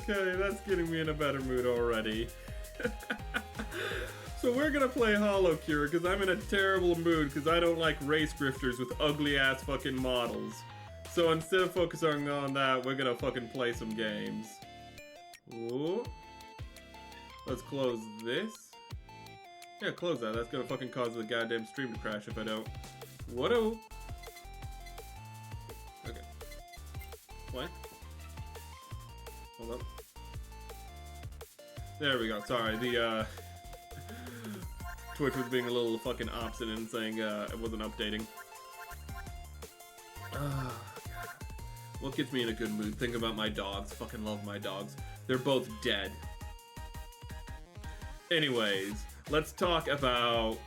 Okay, that's getting me in a better mood already. So we're gonna play Holocure because I'm in a terrible mood because I don't like race grifters with ugly ass fucking models. So instead of focusing on that, we're gonna fucking play some games. Ooh. Let's close this. Yeah, close that. That's gonna fucking cause the goddamn stream to crash if I don't. Whoa. Okay. What? Hold up. There we go. Sorry, the Twitch was being a little fucking obstinate and saying it wasn't updating. What gets me in a good mood? Think about my dogs. Fucking love my dogs. They're both dead. Anyways, let's talk about...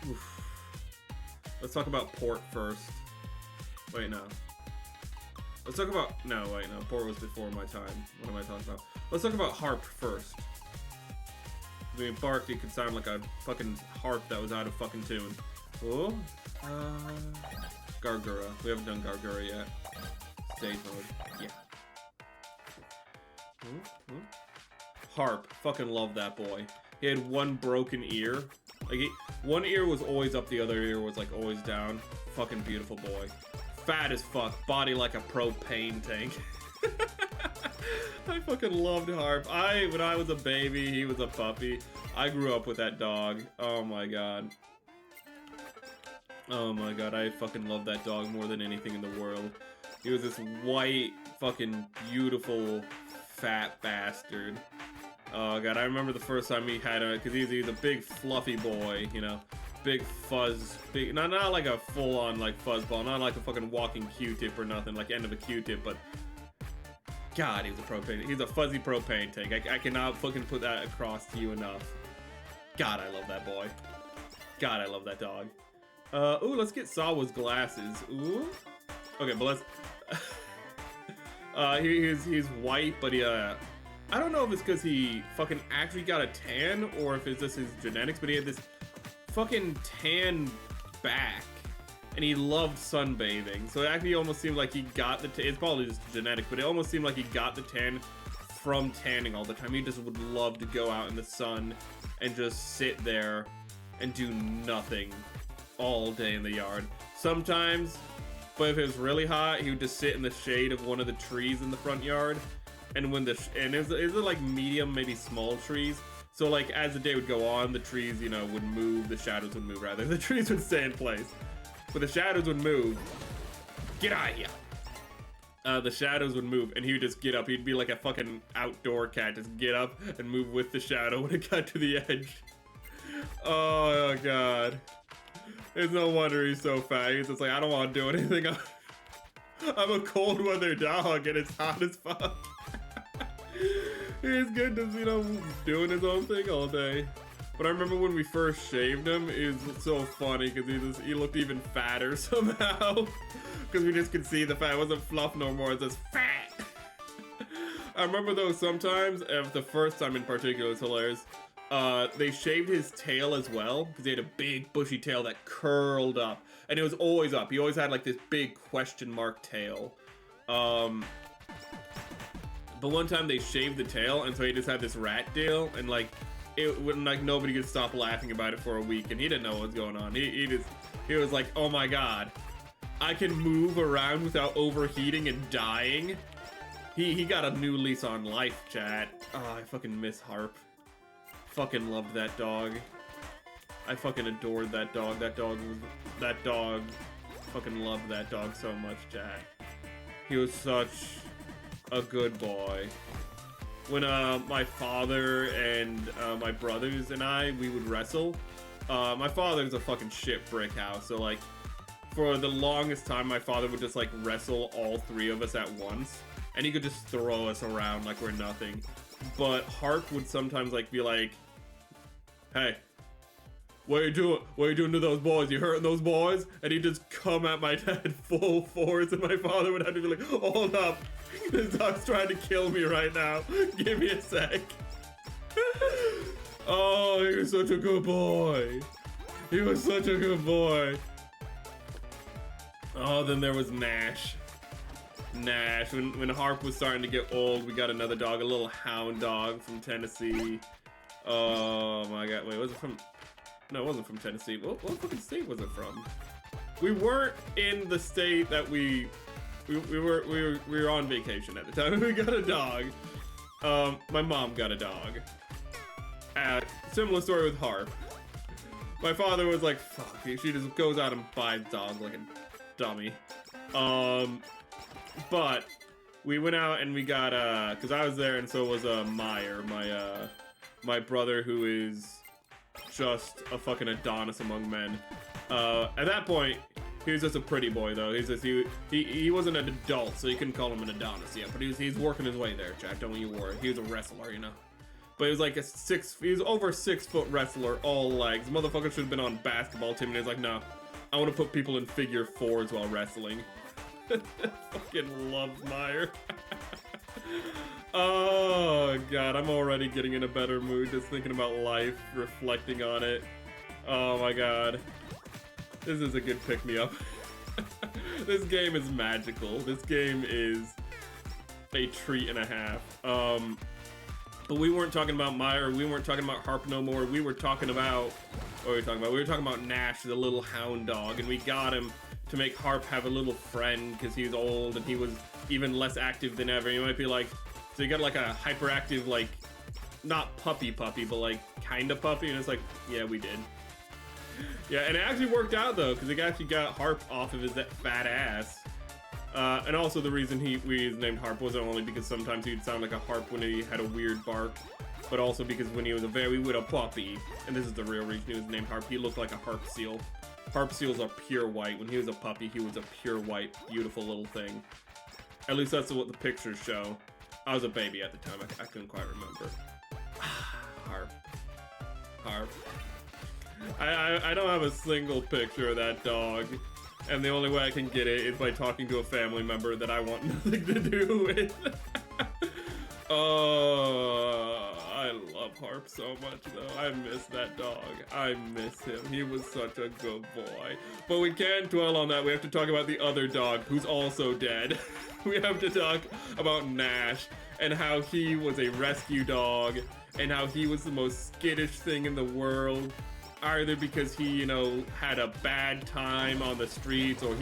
Let's talk about port first. Wait, no. Let's talk about... No, wait, no. Port was before my time. What am I talking about? Let's talk about harp first. I mean, Barky could sound like a fucking harp that was out of fucking tune. Oh? Gargura. We haven't done Gargura yet. Stage mode. Yeah. Harp. Fucking love that boy. He had one broken ear. Like, one ear was always up, the other ear was, like, always down. Fucking beautiful boy. Fat as fuck. Body like a propane tank. I fucking loved Harp. When I was a baby, he was a puppy. I grew up with that dog. Oh my god. Oh my god, I fucking love that dog more than anything in the world. He was this white, fucking beautiful, fat bastard. Oh god, I remember the first time he had because he's a big fluffy boy, you know. Big fuzz, not like a full-on like fuzzball, not like a fucking walking Q-tip or nothing, like end of a Q-tip, but god, he's a fuzzy propane tank. I cannot fucking put that across to you enough. God, I love that boy. God, I love that dog. Ooh, let's get Sawa's glasses. Ooh. Okay, but let's... he's white, but I don't know if it's because he fucking actually got a tan, or if it's just his genetics, but he had this fucking tan back. And he loved sunbathing, so it actually almost seemed like he got the tan. It's probably just genetic, but it almost seemed like he got the tan from tanning all the time. He just would love to go out in the sun and just sit there and do nothing all day in the yard. Sometimes, but if it was really hot, he would just sit in the shade of one of the trees in the front yard. And when it was like medium, maybe small trees. So like as the day would go on, the trees, you know, would move. The shadows would move rather. The trees would stay in place. But the shadows would move. Get out of here. The shadows would move, and he would just get up. He'd be like a fucking outdoor cat. Just get up and move with the shadow when it got to the edge. Oh, god. It's no wonder he's so fat. He's just like, I don't want to do anything. I'm a cold weather dog, and it's hot as fuck. He's good to, you know, doing his own thing all day. But I remember when we first shaved him, it was so funny because he looked even fatter somehow. Because we just could see the fat. It wasn't fluff no more, it's just fat. I remember though sometimes, the first time in particular was hilarious, they shaved his tail as well, because he had a big bushy tail that curled up. And it was always up. He always had like this big question mark tail. But one time they shaved the tail, and so he just had this rat tail, and like, it wouldn't, like, nobody could stop laughing about it for a week, and he didn't know what was going on. He was like, oh my god, I can move around without overheating and dying. He got a new lease on life, chat. Oh, I fucking miss Harp. Fucking loved that dog. I fucking adored that dog. That dog fucking loved that dog so much, chat. He was such a good boy. When my father and my brothers and we would wrestle, my father's a fucking shit brick house, so like, for the longest time my father would just like wrestle all three of us at once, and he could just throw us around like we're nothing. But Harp would sometimes like be like, hey, what are you doing? What are you doing to those boys? You hurting those boys? And he'd just come at my dad full force, and my father would have to be like, hold up. This dog's trying to kill me right now. Give me a sec. Oh, he was such a good boy. He was such a good boy. Oh, then there was Nash. Nash. When Harp was starting to get old, we got another dog, a little hound dog from Tennessee. Oh my god, wait, was it from... No, it wasn't from Tennessee. What fucking state was it from? We weren't in the state that we were on vacation at the time. We got a dog. My mom got a dog. Similar story with Harp. My father was like, fuck, she just goes out and buys dogs like a dummy. But we went out and we got, cause I was there and so was, Meyer, my brother who is just a fucking Adonis among men. At that point, he was just a pretty boy though. He wasn't an adult, so you couldn't call him an Adonis yet, but he's working his way there, Jack, don't you worry. He was a wrestler, you know. But he was like he was over 6 foot wrestler, all legs. Motherfucker should have been on basketball team, and he's like, no, I want to put people in figure 4s while wrestling. Fucking love Meyer. Oh god, I'm already getting in a better mood just thinking about life, reflecting on it. Oh my god. This is a good pick-me-up. This game is magical. This game is a treat and a half. But we weren't talking about Meyer, we weren't talking about Harp no more, we were talking about... What were we talking about? We were talking about Nash, the little hound dog, and we got him to make Harp have a little friend because he's old and he was even less active than ever. You might be like, so you got like a hyperactive, like, not puppy, but like kind of puppy, and it's like, yeah, we did. Yeah, and it actually worked out though, because it actually got Harp off of his fat ass. And also the reason we named Harp wasn't only because sometimes he'd sound like a harp when he had a weird bark, but also because when he was a very little puppy, and this is the real reason he was named Harp, he looked like a harp seal. Harp seals are pure white. When he was a puppy, he was a pure white, beautiful little thing. At least that's what the pictures show. I was a baby at the time. I couldn't quite remember. Harp. Harp. I don't have a single picture of that dog. And the only way I can get it is by talking to a family member that I want nothing to do with. Oh, I love Harp so much though. I miss that dog. I miss him. He was such a good boy. But we can't dwell on that. We have to talk about the other dog who's also dead. We have to talk about Nash and how he was a rescue dog and how he was the most skittish thing in the world. Either because he, you know, had a bad time on the streets, or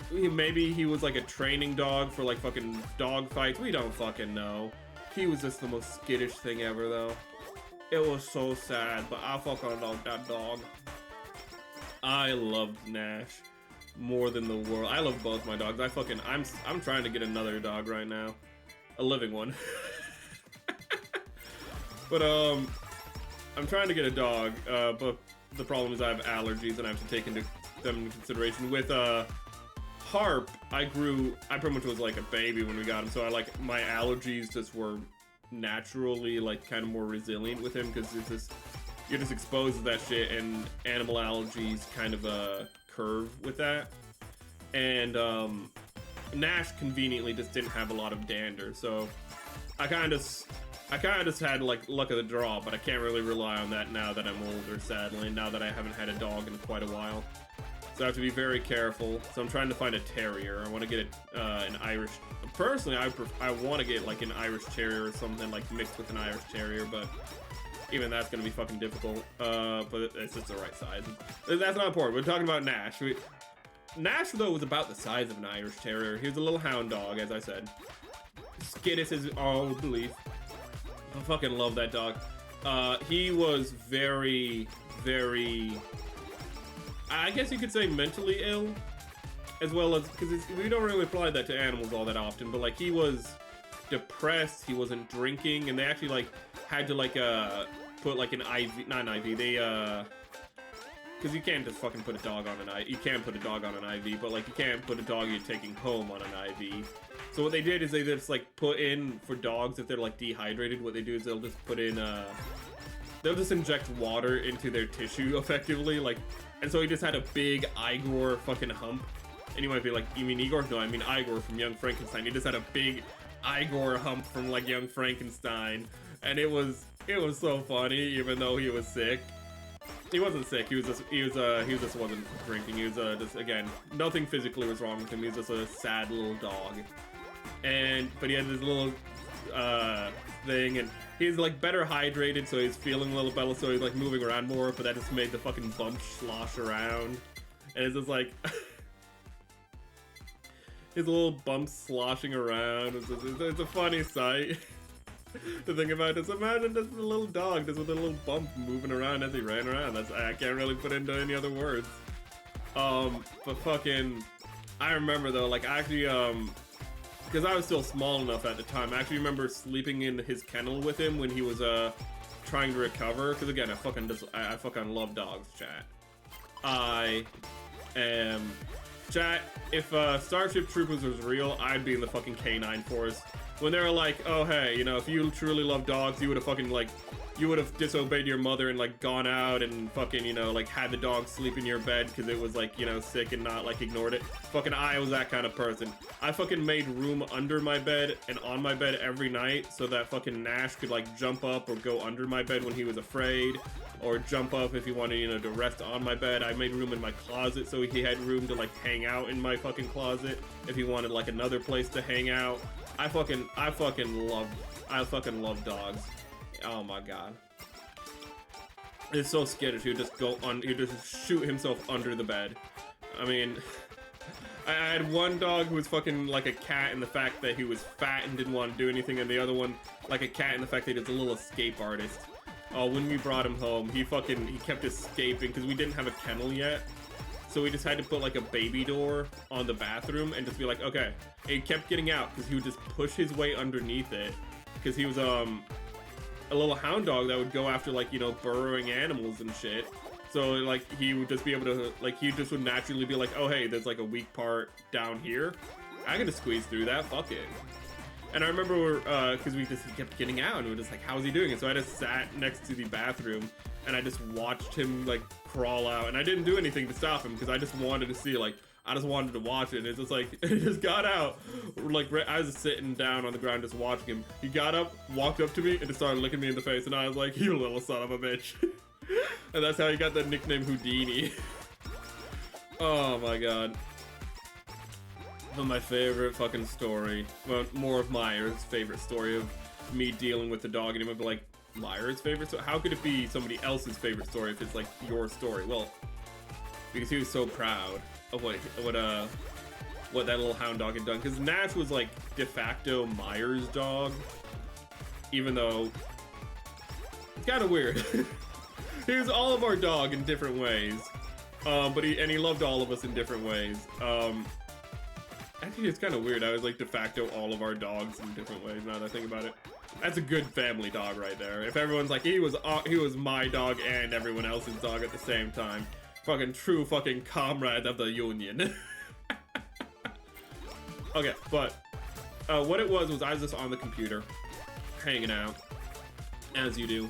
maybe he was like a training dog for like fucking dog fights. We don't fucking know. He was just the most skittish thing ever though. It was so sad, but I fucking love that dog. I loved Nash more than the world. I love both my dogs. I'm trying to get another dog right now. A living one. But I'm trying to get a dog, but the problem is I have allergies and I have to take them into consideration. With Harp, I pretty much was like a baby when we got him, so my allergies just were naturally like kind of more resilient with him, because you're just exposed to that shit, and animal allergies kind of curve with that. And Nash conveniently just didn't have a lot of dander, so I kind of just had like luck of the draw, but I can't really rely on that now that I'm older, sadly, now that I haven't had a dog in quite a while. So I have to be very careful. So I'm trying to find a terrier. I want to get an Irish. Personally, I want to get like an Irish Terrier or something like mixed with an Irish Terrier, but even that's gonna be fucking difficult. But it's just the right size. That's not important. We're talking about Nash. Nash though was about the size of an Irish Terrier. He was a little hound dog, as I said. Skittish is all belief. I fucking love that dog. He was very, very, I guess you could say mentally ill, as well as, because we don't really apply that to animals all that often, but like he was depressed, he wasn't drinking, and they actually like had to like put like an IV, not an IV, they because you can't just fucking put a dog on an IV. You can put a dog on an IV, but like you can't put a dog you're taking home on an IV. So what they did is they just like put in, for dogs if they're like dehydrated, what they do is they'll just put in they'll just inject water into their tissue effectively, like, and so he just had a big Igor fucking hump. And you might be like, you mean Igor? No, I mean Igor from Young Frankenstein. He just had a big Igor hump from like Young Frankenstein, and it was so funny, even though he was sick. He wasn't sick. He just wasn't drinking. He was just, again, nothing physically was wrong with him. He was just a sad little dog. but he had this little thing, and he's like better hydrated, so he's feeling a little better, so he's like moving around more, but that just made the fucking bump slosh around, and it's just like his little bumps sloshing around. It's a funny sight to think about. Just imagine just a little dog just with a little bump moving around as he ran around. I can't really put into any other words. But fucking, I remember though, like actually, because I was still small enough at the time, I actually remember sleeping in his kennel with him when he was trying to recover. Because again, I fucking love dogs, chat. Chat, if Starship Troopers was real, I'd be in the fucking Canine Force. When they were like, oh hey, you know, if you truly love dogs, you would have fucking like, you would have disobeyed your mother and like gone out and fucking, you know, like had the dog sleep in your bed because it was like, you know, sick and not like ignored it. Fucking I was that kind of person. I fucking made room under my bed and on my bed every night so that fucking Nash could like jump up or go under my bed when he was afraid, or jump up if he wanted, you know, to rest on my bed. I made room in my closet so he had room to like hang out in my fucking closet if he wanted like another place to hang out. I fucking love dogs. Oh my god. It's so skittish. He would just he'd just shoot himself under the bed. I mean, I had one dog who was fucking like a cat in the fact that he was fat and didn't want to do anything, and the other one like a cat in the fact that he was a little escape artist. When we brought him home, he kept escaping because we didn't have a kennel yet. So we just had to put like a baby door on the bathroom and just be like, okay. And he kept getting out because he would just push his way underneath it. Because he was a little hound dog that would go after like, you know, burrowing animals and shit. So like he would just be able to, like, he just would naturally be like, oh hey, there's like a weak part down here. I gotta squeeze through that, fuck it. And I remember because he kept getting out and we were just like, how's he doing it? So I just sat next to the bathroom and I just watched him like crawl out, and I didn't do anything to stop him because I just wanted to see, like, I just wanted to watch it. And it's just like, he just got out, like I was just sitting down on the ground just watching him. He got up, walked up to me, and just started licking me in the face, and I was like, you little son of a bitch. And that's how he got the nickname Houdini. Oh my god. But my favorite fucking story, well, more of Myers' favorite story of me dealing with the dog, and he would be like, Myers' favorite story? How could it be somebody else's favorite story if it's like your story? Well, because he was so proud of what that little hound dog had done. Because Nash was like de facto Myers' dog, even though it's kind of weird. He was all of our dog in different ways, but he loved all of us in different ways. Actually, it's kind of weird. I was like de facto all of our dogs in different ways. Now that I think about it, that's a good family dog right there. If everyone's like, he was my dog and everyone else's dog at the same time, fucking true fucking comrade of the union. Okay, but what it was I was just on the computer, hanging out, as you do,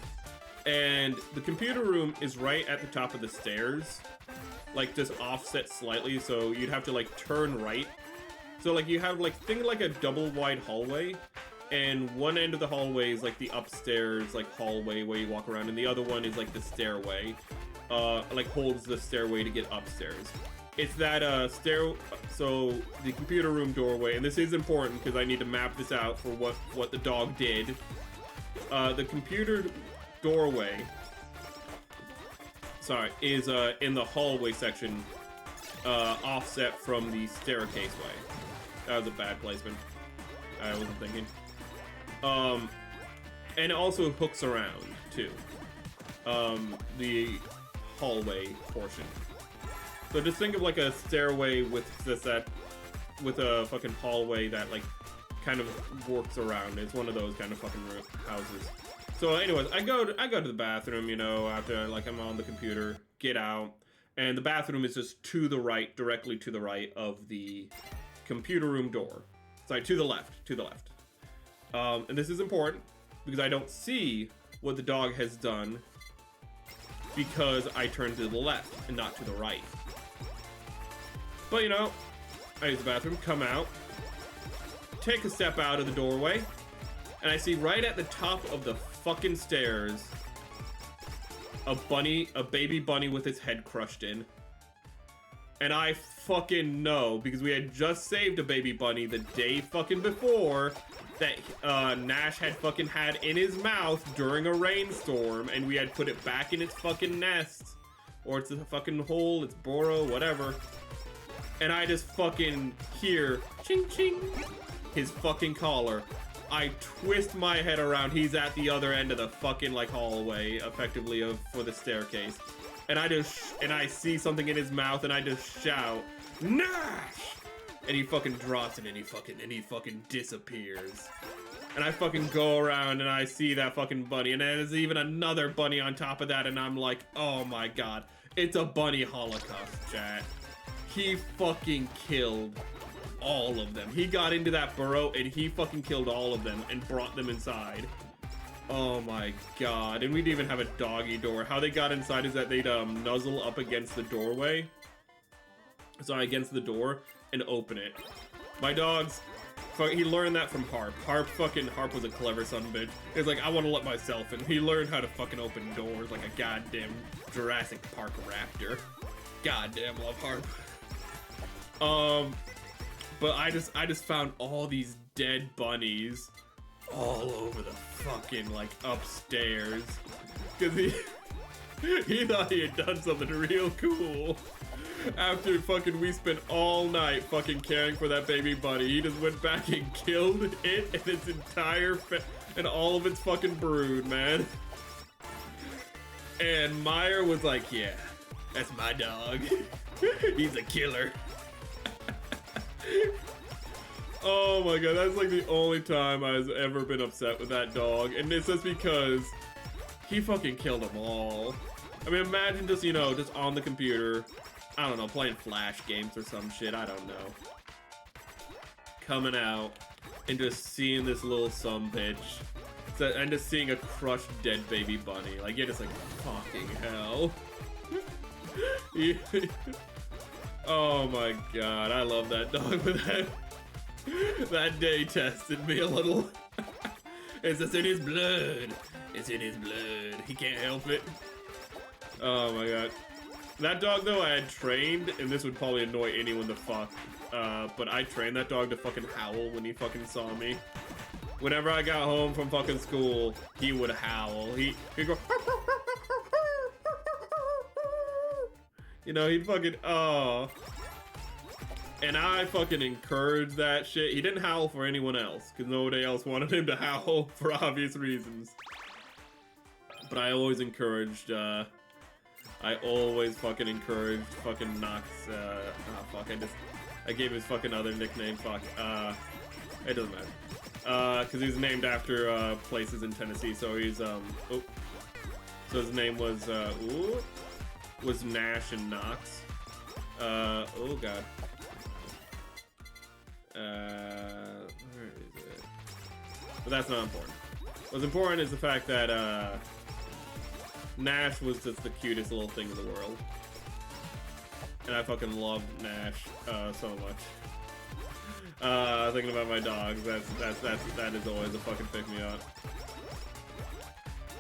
and the computer room is right at the top of the stairs, like just offset slightly, so you'd have to like turn right. So like you have like, think like a double wide hallway, and one end of the hallway is like the upstairs like hallway where you walk around, and the other one is like the stairway, like holds the stairway to get upstairs. It's that so the computer room doorway, and this is important because I need to map this out for what the dog did. The computer doorway, sorry, is in the hallway section, offset from the staircase way. That was a bad placement. I wasn't thinking. And it also hooks around too. The hallway portion. So just think of like a stairway with with a fucking hallway that like kind of works around. It's one of those kind of fucking houses. So anyways, I go to the bathroom, you know, after like I'm on the computer, get out, and the bathroom is just to the right, directly to the right of the computer room door. Sorry, to the left. And this is important because I don't see what the dog has done because I turned to the left and not to the right. But you know, I use the bathroom, come out, take a step out of the doorway, and I see right at the top of the fucking stairs a baby bunny with its head crushed in. And I fucking know, because we had just saved a baby bunny the day fucking before, that Nash had fucking had in his mouth during a rainstorm, and we had put it back in its fucking nest. Or it's a fucking hole, it's burrow, whatever. And I just fucking hear, ching ching, his fucking collar. I twist my head around, he's at the other end of the fucking like hallway, effectively, for the staircase. And I see something in his mouth, and I just shout, Nash! And he fucking drops it, and he fucking disappears. And I fucking go around, and I see that fucking bunny, and there's even another bunny on top of that, and I'm like, oh my god, it's a bunny holocaust, chat. He fucking killed all of them. He got into that burrow, and he fucking killed all of them, and brought them inside. Oh my god. And we'd even have a doggy door. How they got inside is that they'd nuzzle up against the doorway. Sorry, against the door, and open it. My dogs, he learned that from Harp. Harp was a clever son of a bitch. He's like, I want to let myself in. He learned how to fucking open doors like a goddamn Jurassic Park raptor. Goddamn love Harp. But I just found all these dead bunnies all over the fucking, like, upstairs. Because he thought he had done something real cool. After fucking we spent all night fucking caring for that baby bunny, he just went back and killed it and its entire and all of its fucking brood, man. And Meyer was like, yeah, that's my dog. He's a killer. Oh my god, that's like the only time I've ever been upset with that dog. And it's just because he fucking killed them all. I mean, imagine just, you know, just on the computer, I don't know, playing Flash games or some shit, I don't know. Coming out and just seeing this little sumbitch. And just seeing a crushed dead baby bunny. Like, you're just like, fucking hell. Oh my god, I love that dog, but that day tested me a little. It's just in his blood. It's in his blood. He can't help it. Oh my god. That dog, though, I had trained, and this would probably annoy anyone the fuck, but I trained that dog to fucking howl when he fucking saw me. Whenever I got home from fucking school, he would howl. He'd go, you know, he'd fucking, oh. And I fucking encouraged that shit. He didn't howl for anyone else, because nobody else wanted him to howl for obvious reasons. But I always encouraged, I always fucking encouraged fucking Knox, oh fuck, I gave his fucking other nickname, fuck, it doesn't matter. Because he's named after, places in Tennessee, so he's, oh. So his name was Nash and Knox. Oh god. Where is it? But that's not important. What's important is the fact that, Nash was just the cutest little thing in the world. And I fucking love Nash, so much. Thinking about my dogs, that is always a fucking pick-me-up.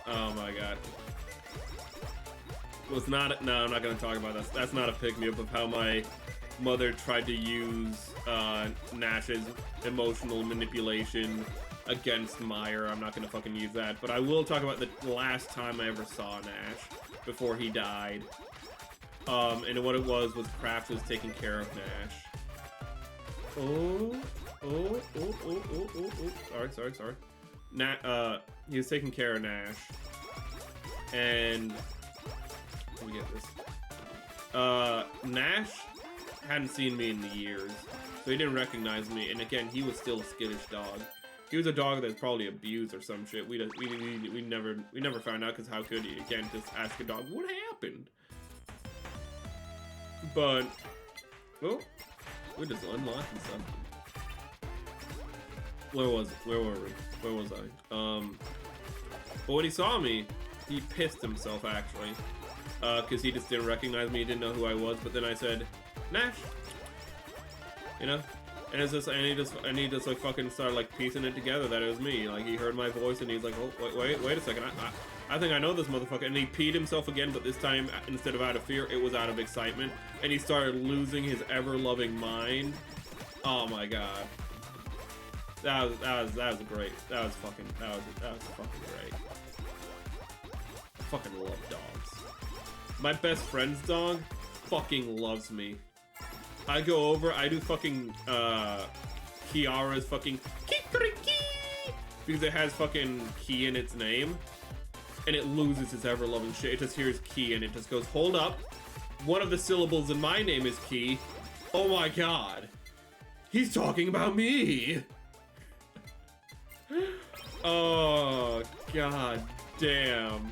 Oh my god. Well, it's not, no, I'm not gonna talk about that. That's not a pick-me-up of how my mother tried to use, Nash's emotional manipulation against Meyer. I'm not gonna fucking use that, but I will talk about the last time I ever saw Nash before he died. And what it was Kraft was taking care of Nash. Sorry. He was taking care of Nash. And let me get this. Nash hadn't seen me in years, so he didn't recognize me. And again, he was still a skittish dog. He was a dog that's probably abused or some shit. We never found out, because how could he? Again, just ask a dog what happened. But oh, we're just unlocking something. Where was I? But when he saw me, he pissed himself actually, because he just didn't recognize me. He didn't know who I was. But then I said, Nash, you know, And it's just, and he just like fucking started like piecing it together that it was me. Like he heard my voice and he's like, oh, wait a second, I think I know this motherfucker. And he peed himself again, but this time instead of out of fear, it was out of excitement. And he started losing his ever-loving mind. Oh my god, that was great. That was fucking great. I fucking love dogs. My best friend's dog fucking loves me. I go over, I do fucking Kiara's fucking kikriki because it has fucking Ki in its name, and it loses its ever-loving shit. It just hears Ki and it just goes, hold up, one of the syllables in my name is Ki. Oh my god, he's talking about me. Oh god damn.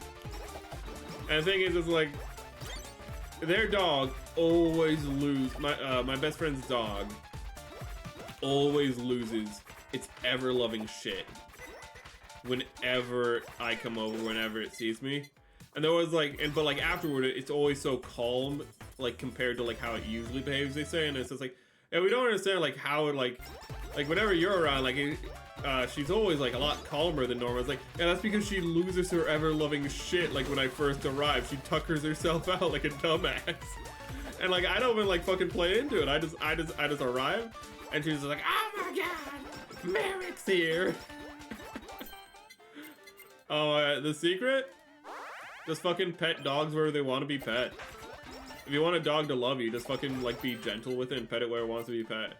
And the thing is, it's like their dog always my best friend's dog always loses its ever-loving shit whenever I come over, whenever it sees me. And there was like, but like afterward, it's always so calm, like compared to like how it usually behaves, they say. And it's just like, yeah, we don't understand like how it like whenever you're around, like she's always like a lot calmer than normal. It's like, yeah, that's because she loses her ever-loving shit. Like when I first arrived, she tuckers herself out like a dumbass. And like I don't even like fucking play into it. I just arrive, and she's just like, oh my god, Merik's here. Oh, the secret? Just fucking pet dogs where they want to be pet. If you want a dog to love you, just fucking like be gentle with it and pet it where it wants to be pet.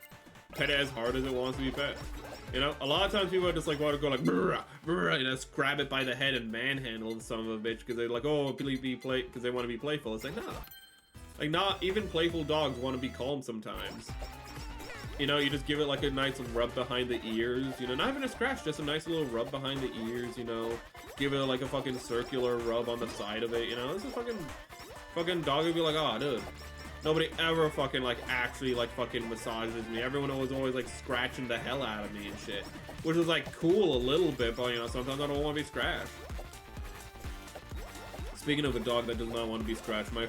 Pet it as hard as it wants to be pet. You know, a lot of times people just like want to go like, brr, brr, you know, just grab it by the head and manhandle the son of a bitch because they're like, oh, because they want to be playful. It's like, no. Like, not even playful dogs want to be calm sometimes. You know, you just give it like a nice rub behind the ears, you know, not even a scratch, just a nice little rub behind the ears, you know. Give it like a fucking circular rub on the side of it, you know. This is fucking dog would be like, oh, dude. Nobody ever fucking like actually like fucking massages me. Everyone was always like scratching the hell out of me and shit. Which was like cool a little bit, but you know, sometimes I don't want to be scratched. Speaking of a dog that does not want to be scratched, my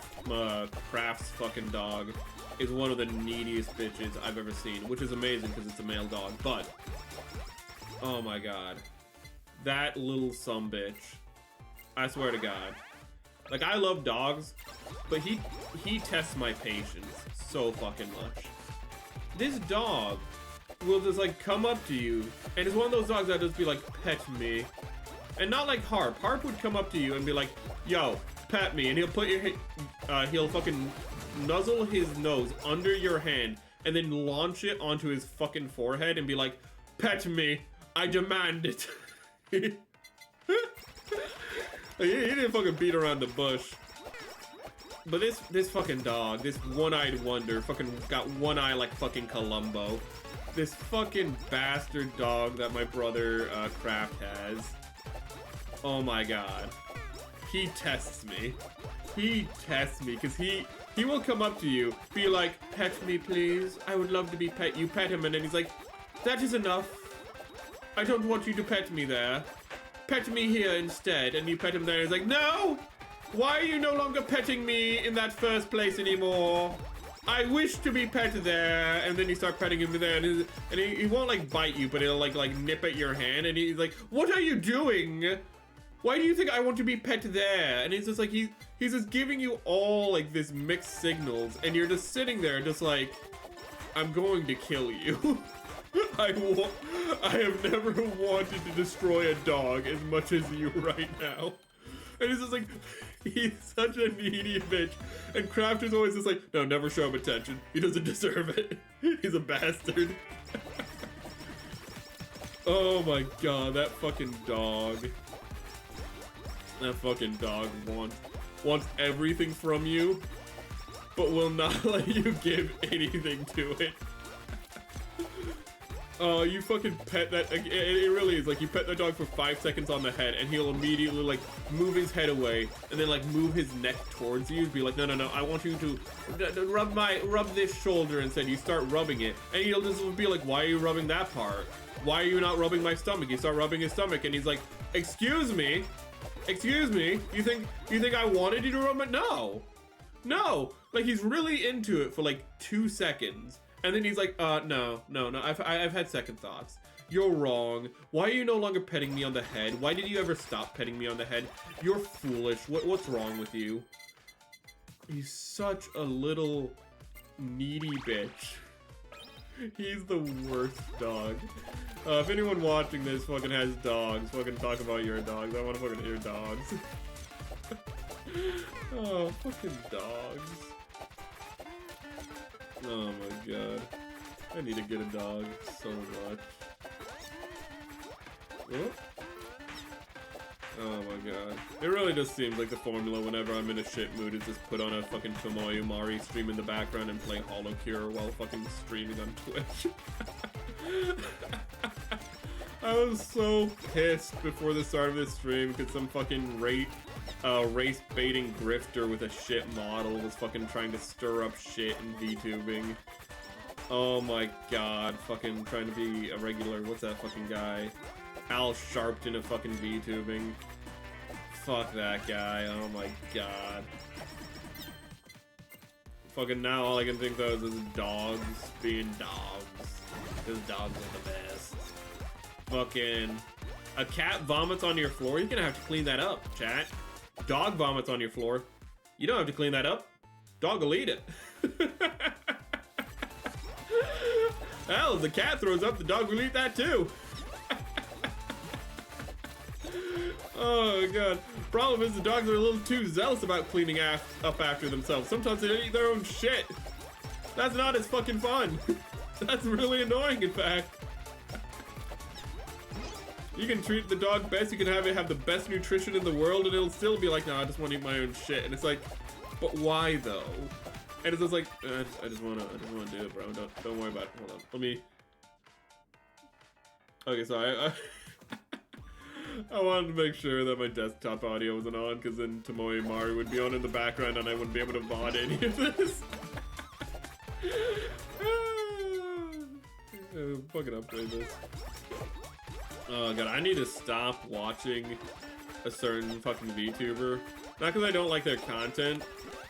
Craft's fucking dog is one of the neediest bitches I've ever seen, which is amazing because it's a male dog, but oh my god. That little sumbitch. I swear to god. Like, I love dogs, but he tests my patience so fucking much. This dog will just like come up to you, and it's one of those dogs that just be like, pet me. And not like Harp. Harp would come up to you and be like, yo, pet me. And he'll put your, he'll fucking nuzzle his nose under your hand and then launch it onto his fucking forehead and be like, pet me. I demand it. He didn't fucking beat around the bush. But this fucking dog, this one-eyed wonder, fucking got one eye like fucking Columbo. This fucking bastard dog that my brother, Kraft has. Oh my god. He tests me. He tests me, because he will come up to you, be like, pet me please, I would love to be pet. You pet him and then he's like, that is enough. I don't want you to pet me there. Pet me here instead. And you pet him there and he's like, no! Why are you no longer petting me in that first place anymore? I wish to be pet there. And then you start petting him there and he won't like bite you, but he'll like nip at your hand and he's like, what are you doing? Why do you think I want to be pet there? And he's just like, he's just giving you all like this mixed signals and you're just sitting there just like, I'm going to kill you. I have never wanted to destroy a dog as much as you right now. And he's just like, he's such a needy bitch. And Kraft is always just like, no, never show him attention. He doesn't deserve it. He's a bastard. Oh my god, that fucking dog. That fucking dog wants everything from you, but will not let you give anything to it. Oh, you fucking pet that, it really is, like, you pet the dog for 5 seconds on the head, and he'll immediately, like, move his head away, and then, like, move his neck towards you, and be like, no, I want you to rub this shoulder instead. You start rubbing it, and he'll just be like, why are you rubbing that part? Why are you not rubbing my stomach? You start rubbing his stomach, and he's like, excuse me, you think I wanted you to rub it? No, like, he's really into it for, like, 2 seconds. And then he's like, no. I've had second thoughts. You're wrong. Why are you no longer petting me on the head? Why did you ever stop petting me on the head? You're foolish. What's wrong with you? He's such a little needy bitch. He's the worst dog. If anyone watching this fucking has dogs, fucking talk about your dogs. I want to fucking hear dogs. Oh, fucking dogs. Oh my god. I need to get a dog so much. Oh. Oh my god. It really just seems like the formula whenever I'm in a shit mood is just put on a fucking Tomoe Mari stream in the background and play Holocure while fucking streaming on Twitch. I was so pissed before the start of this stream because some fucking race baiting grifter with a shit model was fucking trying to stir up shit in VTubing. Oh my god, fucking trying to be a regular, what's that fucking guy? Al Sharpton of fucking VTubing. Fuck that guy, oh my god. Fucking now all I can think of is dogs being dogs. Because dogs are the best. Fucking... A cat vomits on your floor, you're gonna have to clean that up, chat. Dog vomits on your floor. You don't have to clean that up. Dog will eat it. Hell, the cat throws up, the dog will eat that too. Oh god. Problem is the dogs are a little too zealous about cleaning up after themselves. Sometimes they eat their own shit. That's not as fucking fun. That's really annoying, in fact. You can treat the dog best, you can have it have the best nutrition in the world, and it'll still be like, no, I just want to eat my own shit. And it's like, but why though? And it's just like, I just wanna do it, bro. Don't worry about it. Hold on. Let me. Okay, so I wanted to make sure that my desktop audio wasn't on, because then Tomoe Mari would be on in the background and I wouldn't be able to VOD any of this. Fucking upgrade this. Oh god, I need to stop watching a certain fucking VTuber. Not because I don't like their content,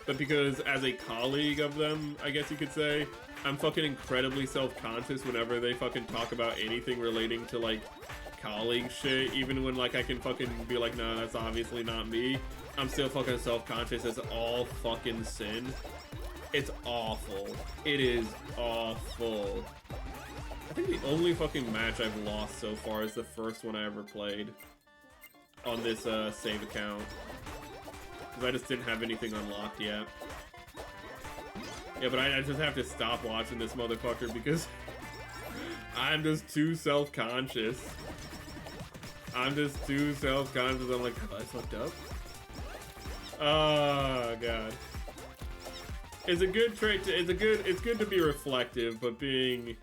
but because as a colleague of them, I guess you could say, I'm fucking incredibly self-conscious whenever they fucking talk about anything relating to like colleague shit. Even when like I can fucking be like, no, that's obviously not me. I'm still fucking self-conscious. It's all fucking sin. It's awful. It is awful. I think the only fucking match I've lost so far is the first one I ever played on this save account. Because I just didn't have anything unlocked yet. Yeah, but I just have to stop watching this motherfucker because I'm just too self-conscious. I'm just too self-conscious. I'm like, have I fucked up? Oh, God. It's a good trait to, it's good to be reflective, but being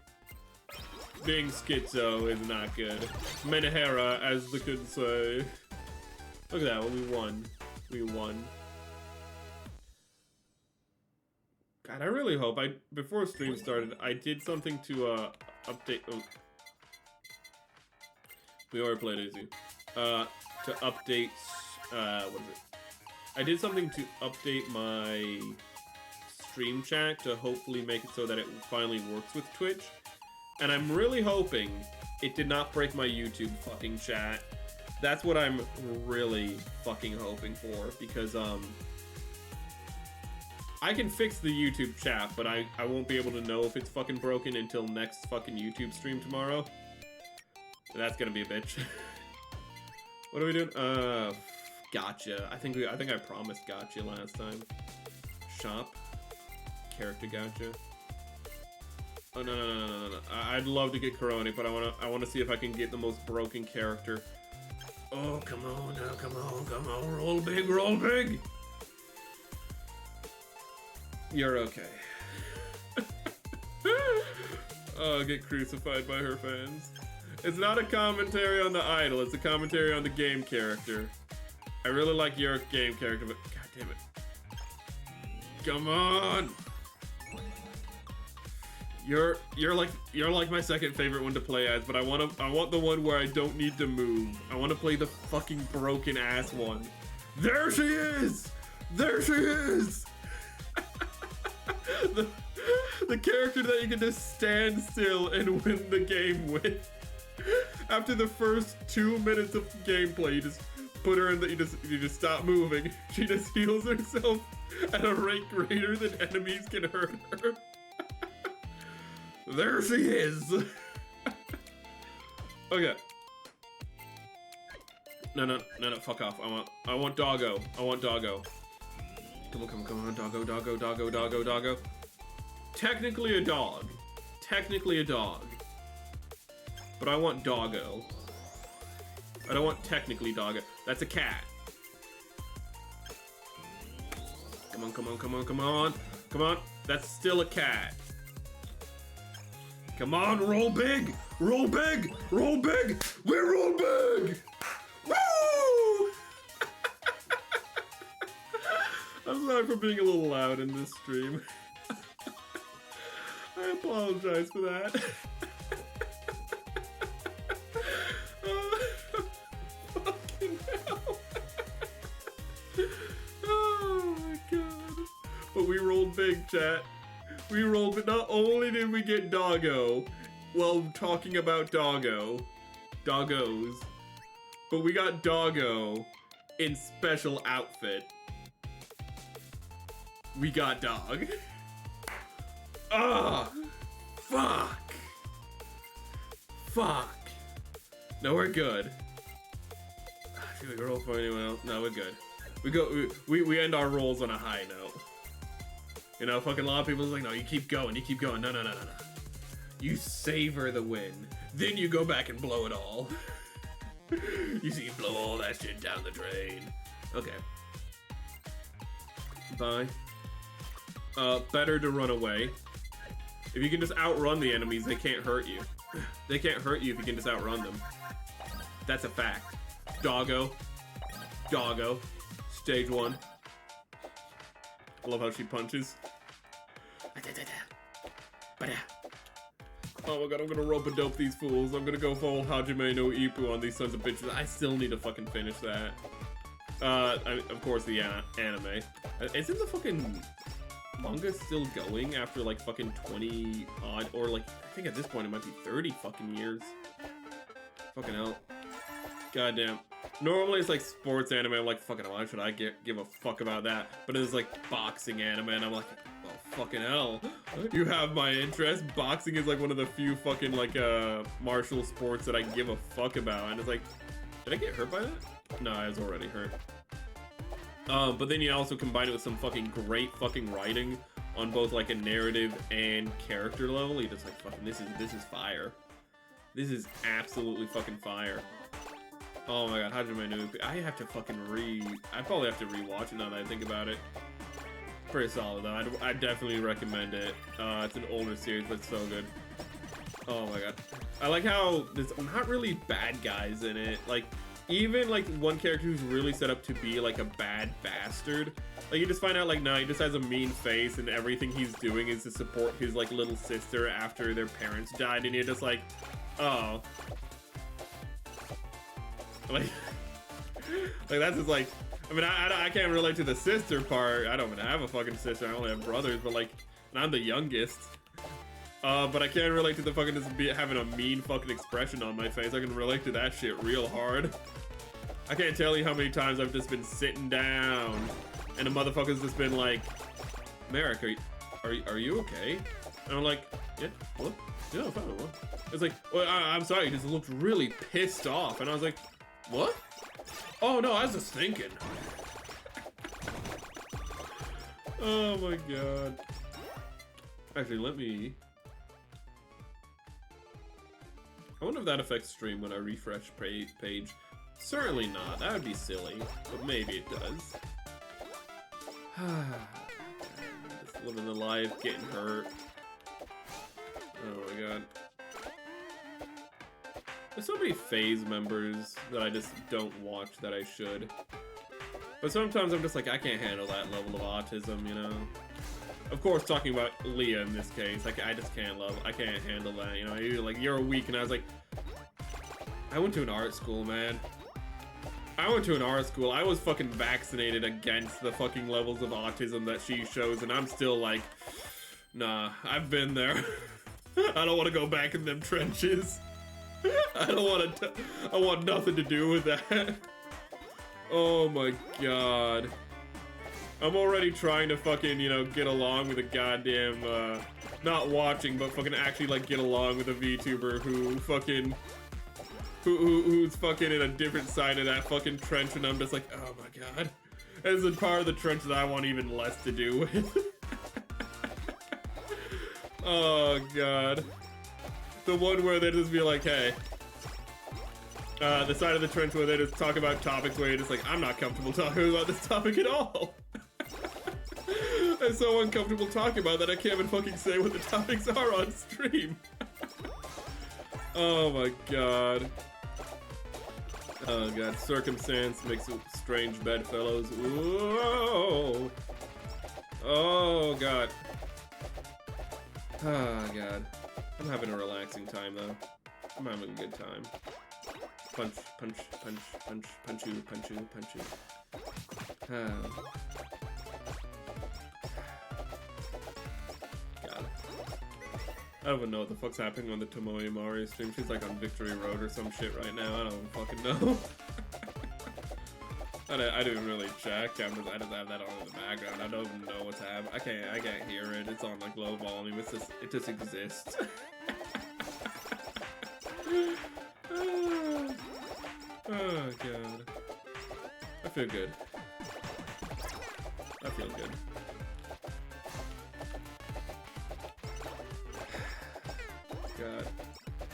schizo is not good. Menahera, as the kids say. Look at that, we won. We won. God, I really hope before stream started, I did something to update. Oh. We already played easy. To update. What is it? I did something to update my stream chat to hopefully make it so that it finally works with Twitch. And I'm really hoping it did not break my YouTube fucking chat. That's what I'm really fucking hoping for, because I can fix the YouTube chat, but I won't be able to know if it's fucking broken until next fucking YouTube stream tomorrow. That's gonna be a bitch. What are we doing? Gotcha. I think I promised gotcha last time. Shop. Character gotcha. Oh no. I'd love to get Coroni, but I wanna see if I can get the most broken character. Oh, come on now, come on. Roll big, roll big. You're okay. Oh, get crucified by her fans. It's not a commentary on the idol, it's a commentary on the game character. I really like your game character, but god damn it. Come on! You're like my second favorite one to play as, but I want the one where I don't need to move. I want to play the fucking broken ass one. There she is! There she is! The character that you can just stand still and win the game with. After the first 2 minutes of gameplay, you just put her in the, you just stop moving. She just heals herself at a rate greater than enemies can hurt her. There she is. Okay. No, fuck off. I want doggo. I want doggo. Come on, doggo. Technically a dog. But I want doggo. I don't want technically doggo. That's a cat. Come on. That's still a cat. Come on, roll big. We roll big. Woo! I'm sorry for being a little loud in this stream. I apologize for that. Fucking hell. Oh my god. But we rolled big, chat. We rolled, but not only did we get doggo while talking about doggos, but we got doggo in special outfit. We got dog. Ah, fuck. No, we're good. Should we roll for anyone else? No, we're good. We end our rolls on a high note. You know, fucking a lot of people's like, no, you keep going. No. You savor the win. Then you go back and blow it all. You see, you blow all that shit down the drain. Okay. Bye. Better to run away. If you can just outrun the enemies, they can't hurt you. They can't hurt you if you can just outrun them. That's a fact. Doggo. Stage 1. I love how she punches. Oh my god, I'm gonna rope-a-dope these fools. I'm gonna go full Hajime no Ippo on these sons of bitches. I still need to fucking finish that. Of course, the anime. Isn't the fucking manga still going after like fucking 20 odd, or like, I think at this point it might be 30 fucking years. Fucking hell. Goddamn. Normally it's like sports anime, I'm like, fucking why should I give a fuck about that? But it's like boxing anime, and I'm like, oh fucking hell. You have my interest. Boxing is like one of the few fucking like martial sports that I give a fuck about. And it's like, did I get hurt by that? No, I was already hurt. But then you also combine it with some fucking great fucking writing on both like a narrative and character level. You're just like, fucking, this is fire. This is absolutely fucking fire. Oh my god, Hajime no Ippo. I have to fucking I probably have to rewatch it now that I think about it. Pretty solid though. I definitely recommend it. It's an older series, but it's so good. Oh my god. I like how there's not really bad guys in it. Like, even like one character who's really set up to be like a bad bastard. Like, you just find out like, no, he just has a mean face and everything he's doing is to support his like little sister after their parents died, and you're just like, oh. Like that's just like, I mean, I can't relate to the sister part. I don't even have a fucking sister. I only have brothers, but like, and I'm the youngest. But I can't relate to the fucking just having a mean fucking expression on my face. I can relate to that shit real hard. I can't tell you how many times I've just been sitting down and a motherfucker's just been like, Merik, are you okay? And I'm like, yeah, what? Yeah, I'm fine. What? It's like, well, I'm sorry, you just looked really pissed off. And I was like, what? Oh no, I was just thinking. Oh my god. Actually, let me... I wonder if that affects stream when I refresh page. Certainly not. That would be silly, but maybe it does. Just living the life, getting hurt. Oh my god. There's so many FaZe members that I just don't watch that I should. But sometimes I'm just like, I can't handle that level of autism, you know? Of course, talking about Leah in this case, like, I just can't I can't handle that, you know? You're like, you're weak, and I was like, I went to an art school, man. I went to an art school. I was fucking vaccinated against the fucking levels of autism that she shows, and I'm still like, Nah, I've been there. I don't want to go back in them trenches. I don't want to. I want nothing to do with that. Oh my god. I'm already trying to fucking, you know, get along with a goddamn, not watching, but fucking actually, like, get along with a VTuber who fucking, who's fucking in a different side of that fucking trench, and I'm just like, oh my god. There's a part of the trench that I want even less to do with. Oh god. The one where they just be like, hey, the side of the trench where they just talk about topics where you're just like, I'm not comfortable talking about this topic at all. I'm so uncomfortable talking about that I can't even fucking say what the topics are on stream. Oh my god. Oh god, circumstance makes strange bedfellows. Whoa. Oh god. Oh god. I'm having a relaxing time though. I'm having a good time. Punch, punch, punch, punch, punch you, punch you, punch you. God. I don't even know what the fuck's happening on the Tomoe Mari stream. She's like on Victory Road or some shit right now. I don't fucking know. I didn't really check. I just have that on in the background. I don't even know what's happening. I can't hear it. It's on like low volume. It just exists. Oh god. I feel good. I feel good. God.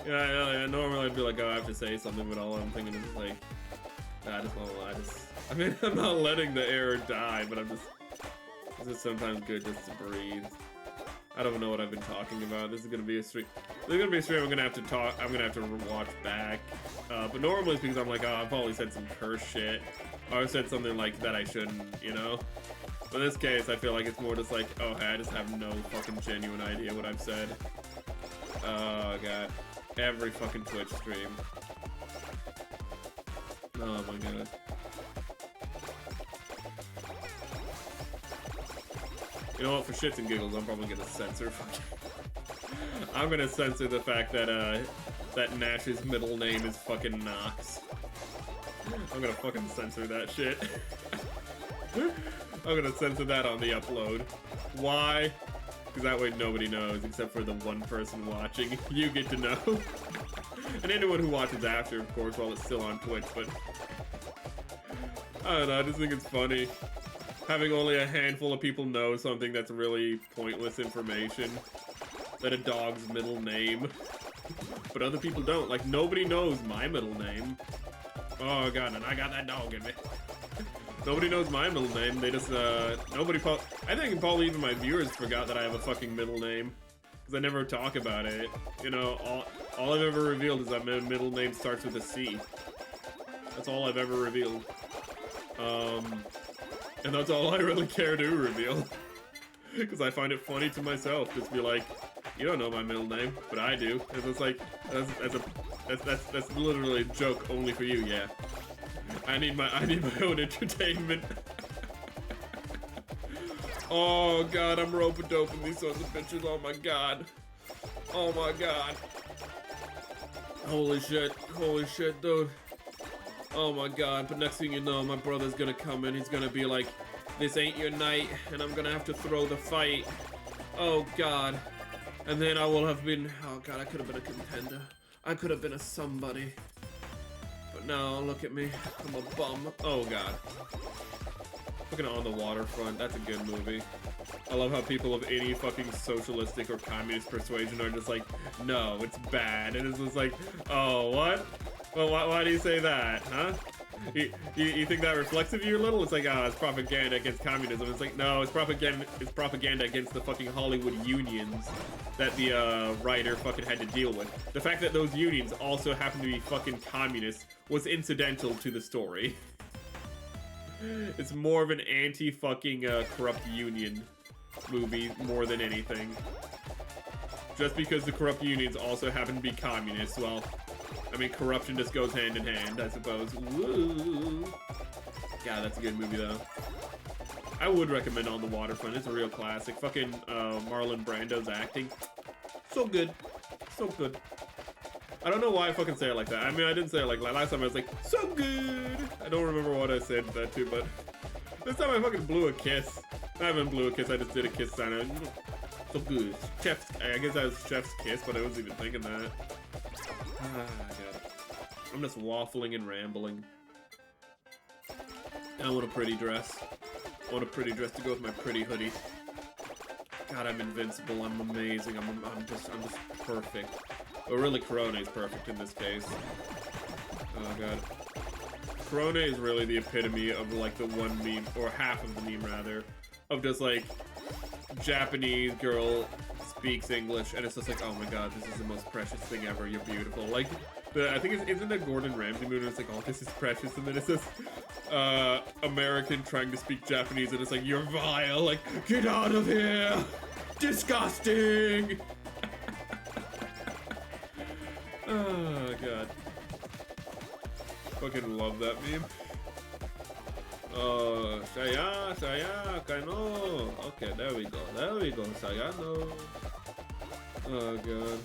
Yeah, normally I'd be like, oh, I have to say something, but all I'm thinking is like, I just won't lie. I mean, I'm not letting the error die, but it's just sometimes good just to breathe. I don't know what I've been talking about. This is gonna be a stream. This is gonna be a stream I'm gonna have to talk. I'm gonna have to watch back. But normally it's because I'm like, oh, I've probably said some curse shit, or I've said something like that I shouldn't, you know. But in this case, I feel like it's more just like, oh, hey, I just have no fucking genuine idea what I've said. Oh god, every fucking Twitch stream. Oh my god. You know what, for shits and giggles, I'm probably gonna censor I'm gonna censor the fact that, that Nash's middle name is fucking Nox. I'm gonna fucking censor that shit. I'm gonna censor that on the upload. Why? Because that way nobody knows, except for the one person watching. You get to know. And anyone who watches after, of course, while it's still on Twitch, but... I don't know, I just think it's funny. Having only a handful of people know something that's really pointless information. That a dog's middle name. But other people don't. Like, nobody knows my middle name. Oh god, and I got that dog in me. Nobody knows my middle name. They just, I think probably even my viewers forgot that I have a fucking middle name. Because I never talk about it. You know, all I've ever revealed is that my middle name starts with a C. That's all I've ever revealed. And that's all I really care to reveal. Because I find it funny to myself. Just be like, you don't know my middle name, but I do. And it's like, that's literally a joke only for you, yeah. I need my own entertainment. Oh god, I'm rope-a-doping these sons of bitches, oh my god. Oh my god. Holy shit, dude. Oh my god, but next thing you know, my brother's gonna come in, he's gonna be like, this ain't your night, and I'm gonna have to throw the fight. Oh god. And then I will have been, oh god, I could have been a contender. I could have been a somebody. But now, look at me, I'm a bum. Oh god. Fucking On the Waterfront, that's a good movie. I love how people of any fucking socialistic or communist persuasion are just like, no, it's bad. And it's just like, oh, what? Well, why do you say that, huh? You think that reflects of you a little? It's like, it's propaganda against communism. It's like, no, it's propaganda against the fucking Hollywood unions that the writer fucking had to deal with. The fact that those unions also happen to be fucking communists was incidental to the story. It's more of an anti-fucking corrupt union movie more than anything. Just because the corrupt unions also happen to be communists, well, I mean, corruption just goes hand in hand, I suppose. Woo! God, that's a good movie, though. I would recommend On the Waterfront. It's a real classic. Fucking Marlon Brando's acting, so good, so good. I don't know why I fucking say it like that. I mean, I didn't say it like last time. I was like, so good. I don't remember what I said that too, but this time I fucking blew a kiss. I haven't blew a kiss. I just did a kiss sign. So good. Chef's. I guess that was chef's kiss, but I wasn't even thinking that. Ah, God. I'm just waffling and rambling. I want a pretty dress. I want a pretty dress to go with my pretty hoodie. God, I'm invincible. I'm amazing. I'm just perfect. But really, Corona is perfect in this case. Oh God. Corona is really the epitome of like the one meme, or half of the meme rather, of just like Japanese girl speaks English, and it's just like, oh my God, this is the most precious thing ever. You're beautiful. Like, I think isn't the Gordon Ramsay movie? It's like, oh, this is precious, and then it's this American trying to speak Japanese, and it's like, you're vile. Like, get out of here. Disgusting. Oh God. Fucking love that meme. Saya, Kano. Okay, there we go, Sayano. Oh God.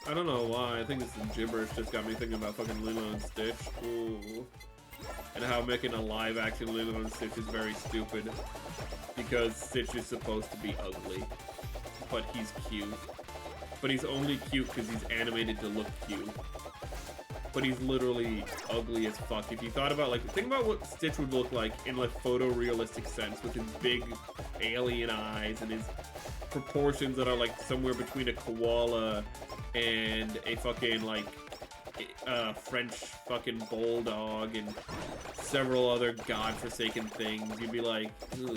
I don't know why, I think this gibberish just got me thinking about fucking Lilo and Stitch. Ooh. And how making a live action Lilo and Stitch is very stupid. Because Stitch is supposed to be ugly. But he's cute. But he's only cute because he's animated to look cute. But he's literally ugly as fuck. If you thought about, like, think about what Stitch would look like in, like, photorealistic sense with his big alien eyes and his proportions that are, like, somewhere between a koala and a fucking, like, French fucking bulldog and several other godforsaken things. You'd be like, ooh.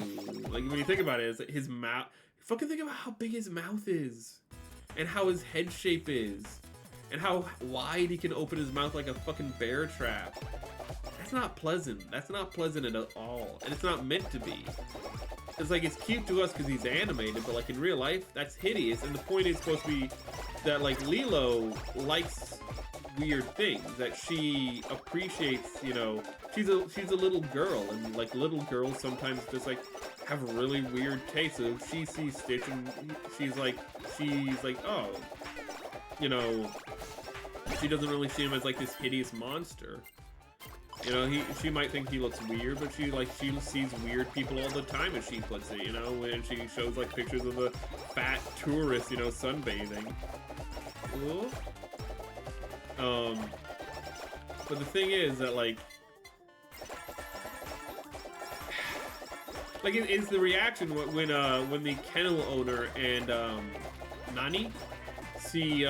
Like, when you think about it, it's like his mouth. Fucking think about how big his mouth is. And how his head shape is. And how wide he can open his mouth like a fucking bear trap. That's not pleasant. That's not pleasant at all. And it's not meant to be. It's like, it's cute to us because he's animated, but like in real life, that's hideous. And the point is supposed to be that like Lilo likes weird things. That she appreciates, you know, she's a little girl. And like little girls sometimes just like have really weird tastes. So she sees Stitch and she's like, oh, you know, she doesn't really see him as like this hideous monster. You know, she might think he looks weird, but she sees weird people all the time, as she puts it, you know, when she shows like pictures of a fat tourist, you know, sunbathing. Ooh. But the thing is that like it's the reaction when the kennel owner and Nani see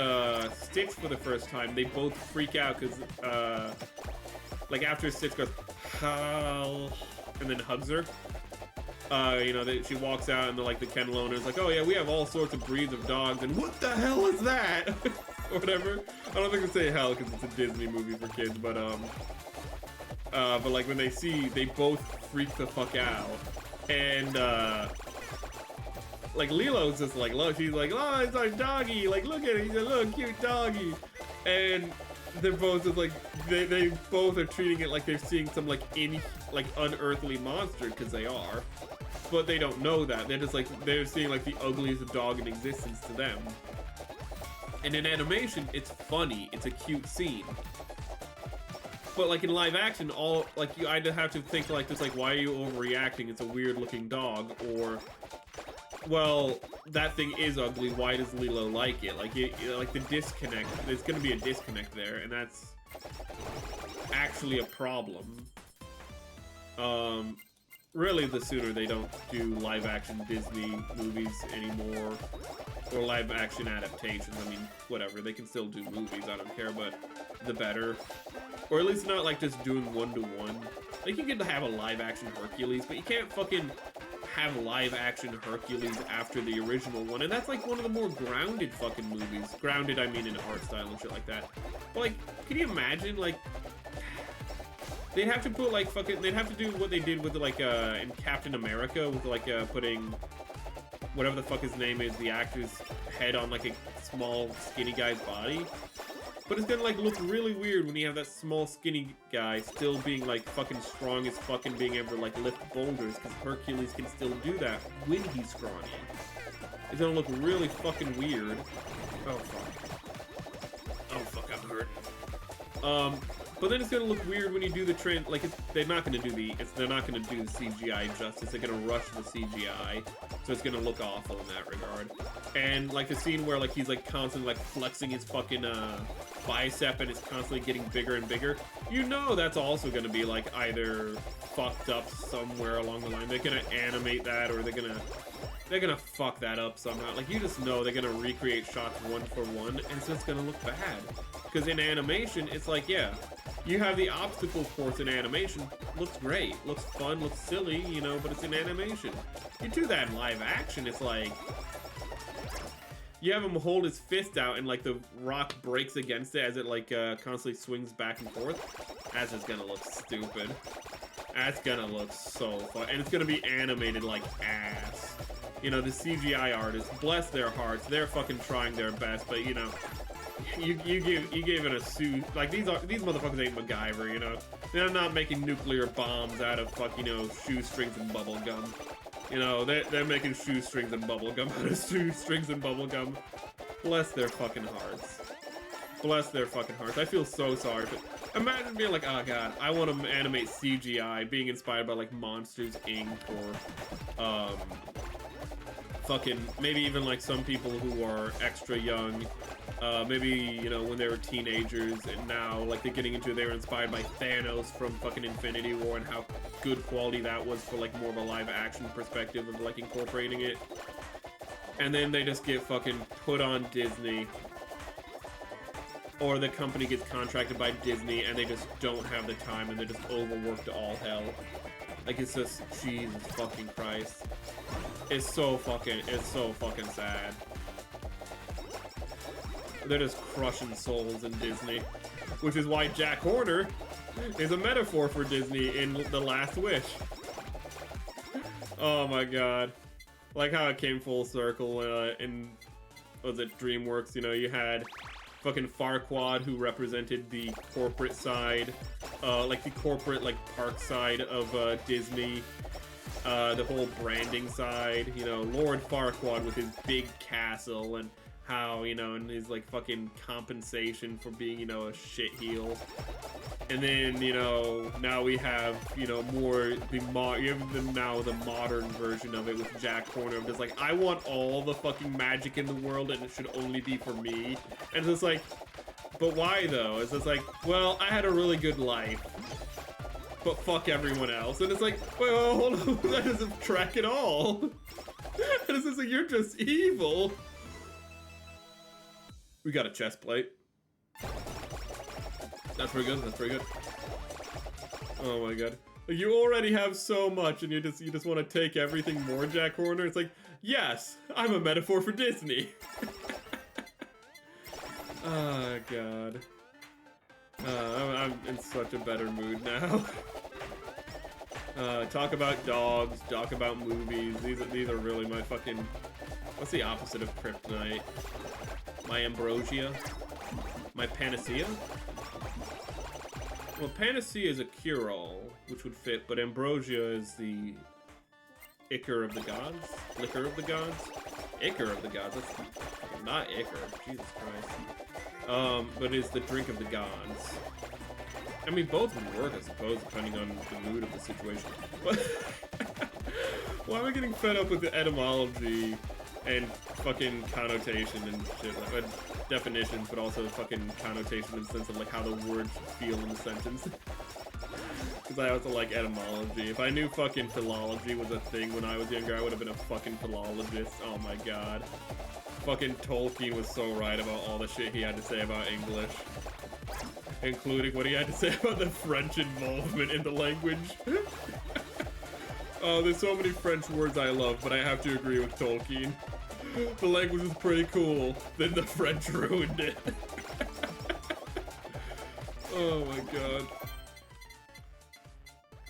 Stitch for the first time. They both freak out because like after Stitch goes Hal and then hugs her, you know, she walks out and the kennel owner's like, oh yeah, we have all sorts of breeds of dogs, and what the hell is that? Or whatever. I don't think they say hell because it's a Disney movie for kids, but like when they both freak the fuck out. And like Lilo's just like, look, she's like, oh, it's our doggy, like look at it, he's a little cute doggy. And they're both just like, they both are treating it like they're seeing some unearthly monster, because they are, but they don't know that. They're just like, they're seeing like the ugliest dog in existence to them. And in animation, it's funny, it's a cute scene. But like in live action, all like you either have to think like this, like, why are you overreacting? It's a weird looking dog, or well, that thing is ugly. Why does Lilo like it? Like like the disconnect. There's gonna be a disconnect there, and that's actually a problem. Really, the sooner they don't do live action Disney movies anymore, or live action adaptations. I mean, whatever, they can still do movies, I don't care, but the better. Or at least not like just doing one-to-one. Like, you can have a live action Hercules, but you can't fucking have live action Hercules after the original one. And that's like one of the more grounded fucking movies. Grounded, I mean, in art style and shit like that. But like, can you imagine, like, they'd have to put like fucking, they'd have to do what they did with like in Captain America, with like putting whatever the fuck his name is, the actor's head on like a small skinny guy's body. But it's gonna like look really weird when you have that small skinny guy still being like fucking strong as fucking being able to like lift boulders, because Hercules can still do that when he's scrawny. It's gonna look really fucking weird. Oh fuck. Oh fuck, I'm hurt. But then it's gonna look weird when you do the trend. Like they're not gonna do the CGI justice. They're gonna rush the CGI, so it's gonna look awful in that regard. And like the scene where like he's like constantly like flexing his fucking bicep and it's constantly getting bigger and bigger. You know that's also gonna be like either fucked up somewhere along the line. They're gonna animate that, or they're gonna fuck that up somehow. Like you just know they're gonna recreate shots one for one, and so it's gonna look bad. Because in animation, it's like, yeah, you have the obstacle course in animation, looks great, looks fun, looks silly, you know, but it's in animation. You do that in live action, it's like, you have him hold his fist out and like the rock breaks against it as it like constantly swings back and forth. That's just gonna look stupid. That's gonna look so fun, and it's gonna be animated like ass. You know, the CGI artists, bless their hearts, they're fucking trying their best, but you know, you gave it a suit. Like these motherfuckers ain't MacGyver, you know. They're not making nuclear bombs out of fucking, you know, shoestrings and bubble gum. You know, they're making shoestrings and bubble gum out of shoestrings and bubble gum. Bless their fucking hearts. Bless their fucking hearts. I feel so sorry. But imagine being like, oh god, I want to animate CGI, being inspired by like Monsters Inc. or fucking maybe even like some people who are extra young. Maybe, you know, when they were teenagers and now, like, they were inspired by Thanos from fucking Infinity War and how good quality that was for, like, more of a live-action perspective of, like, incorporating it. And then they just get fucking put on Disney. Or the company gets contracted by Disney and they just don't have the time and they're just overworked to all hell. Like, it's just, Jesus fucking Christ. It's so fucking sad. They're just crushing souls in Disney, which is why Jack Horner is a metaphor for Disney in The Last Wish. Oh my god. Like how it came full circle in, was it DreamWorks? You know, you had fucking Farquaad, who represented the corporate side, like the corporate, like, park side of Disney. The whole branding side, you know, Lord Farquaad with his big castle and how, you know, and his like fucking compensation for being, you know, a shitheel. And then, you know, now we have, you know, more the modern version of it with Jack Horner. I'm just like, I want all the fucking magic in the world and it should only be for me. And it's just like, but why though? It's just like, well, I had a really good life, but fuck everyone else. And it's like, well, hold on, that doesn't track at all. And it's just like, you're just evil. We got a chest plate. That's pretty good. That's pretty good. Oh my god. Like, you already have so much, and you just want to take everything more, Jack Horner. It's like, yes, I'm a metaphor for Disney. Oh god. I'm in such a better mood now. Talk about dogs. Talk about movies. These are really my fucking. What's the opposite of kryptonite? My ambrosia? My panacea? Well, panacea is a cure-all, which would fit, but ambrosia is the ichor of the gods? Liquor of the gods? Ichor of the gods, that's not ichor, Jesus Christ. But it's the drink of the gods. I mean, both would work, I suppose, depending on the mood of the situation. But why am I getting fed up with the etymology and fucking connotation and shit, like definitions, but also fucking connotation in the sense of like how the words feel in the sentence. Because I also like etymology. If I knew fucking philology was a thing when I was younger, I would have been a fucking philologist. Oh my god. Fucking Tolkien was so right about all the shit he had to say about English. Including what he had to say about the French involvement in the language. Oh, there's so many French words I love, but I have to agree with Tolkien. The language was pretty cool, then the French ruined it. Oh my god.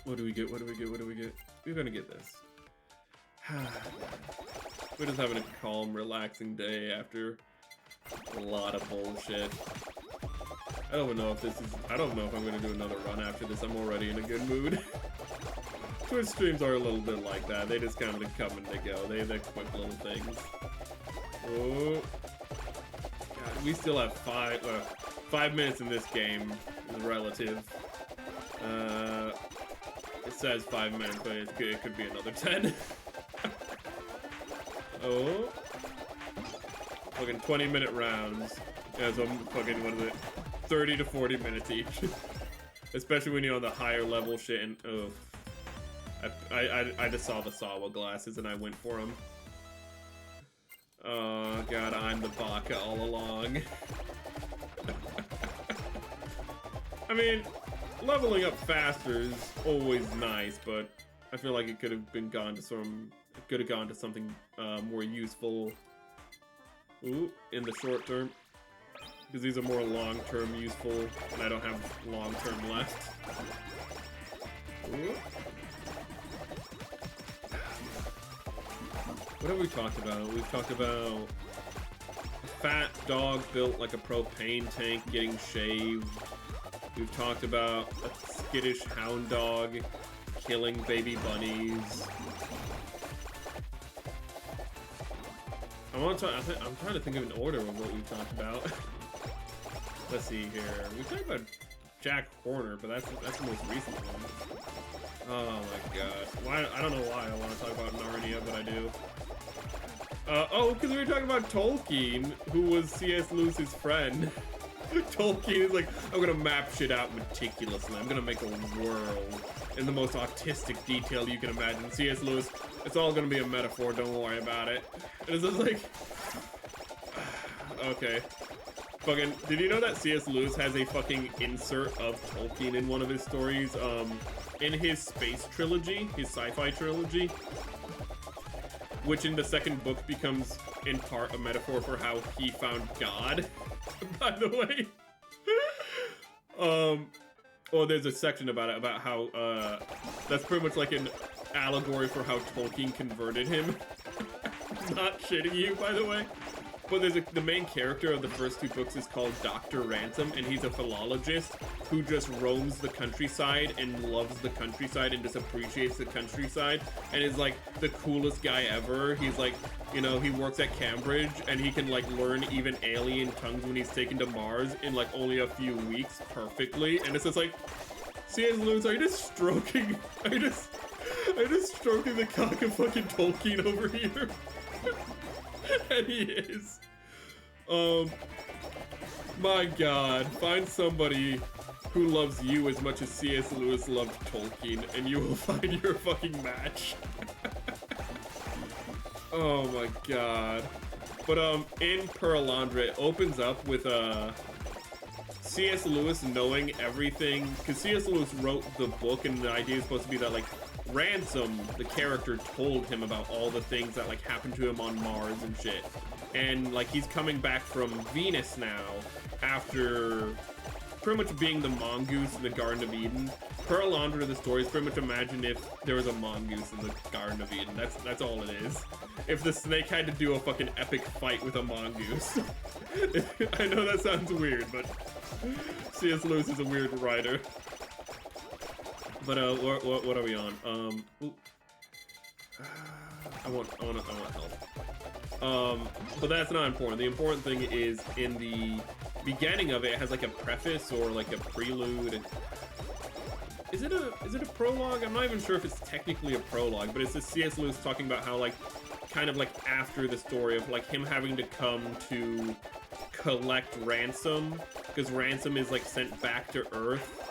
What do we get? What do we get? What do we get? We're gonna get this. We're just having a calm, relaxing day after a lot of bullshit. I don't know if this is, I don't know if I'm gonna do another run after this. I'm already in a good mood. Twitch streams are a little bit like that. They just kind of come and they go. They're quick little things. Oh. God, we still have 5 minutes in this game. Is relative. It says 5 minutes, but it could be another 10. Oh. Fucking 20-minute rounds. Yeah, so I'm fucking, what is it? 30 to 40 minutes each. Especially when you're on the higher level shit and, oh. I just saw the Sawa glasses and I went for them. Oh god, I'm the baka all along. I mean, leveling up faster is always nice, but I feel like it could have been gone to something more useful. Ooh, in the short term. Because these are more long-term useful, and I don't have long-term left. Ooh. What have we talked about? We've talked about a fat dog built like a propane tank getting shaved. We've talked about a skittish hound dog killing baby bunnies. I'm trying to think of an order of what we've talked about. Let's see here. We talked about Jack Horner, but that's the most recent one. Oh my god. Why? I don't know why I want to talk about Narnia, but I do. Oh, because we were talking about Tolkien, who was C.S. Lewis's friend. Tolkien is like, I'm gonna map shit out meticulously. I'm gonna make a world in the most autistic detail you can imagine. C.S. Lewis, it's all gonna be a metaphor, don't worry about it. And it's just like, okay. Fucking, did you know that C.S. Lewis has a fucking insert of Tolkien in one of his stories? In his space trilogy, his sci-fi trilogy, which in the second book becomes in part a metaphor for how he found God, by the way. Well, there's a section about it, about how, that's pretty much like an allegory for how Tolkien converted him. Not shitting you, by the way. But there's the main character of the first two books is called Dr. Ransom, and he's a philologist who just roams the countryside and loves the countryside and just appreciates the countryside and is like the coolest guy ever. He's like, you know, he works at Cambridge and he can like learn even alien tongues when he's taken to Mars in like only a few weeks perfectly. And it's just like, C.S. Lewis, are you just stroking, are you just stroking the cock of fucking Tolkien over here? And he is. My god, find somebody who loves you as much as C.S. Lewis loved Tolkien, and you will find your fucking match. Oh my god. But in Pearlandra, it opens up with C.S. Lewis knowing everything, because C.S. Lewis wrote the book, and the idea is supposed to be that like Ransom, the character, told him about all the things that like happened to him on Mars and shit. And like he's coming back from Venus now after pretty much being the mongoose in the Garden of Eden. Pearlandra, the story is pretty much imagine if there was a mongoose in the Garden of Eden. That's all it is. If the snake had to do a fucking epic fight with a mongoose. I know that sounds weird, but C.S. Lewis is a weird writer. But what are we on? I want help. But that's not important. The important thing is in the beginning of it, it has like a preface or like a prelude. Is it a prologue? I'm not even sure if it's technically a prologue, but it's just C.S. Lewis talking about how like kind of like after the story of like him having to come to collect Ransom, because Ransom is like sent back to Earth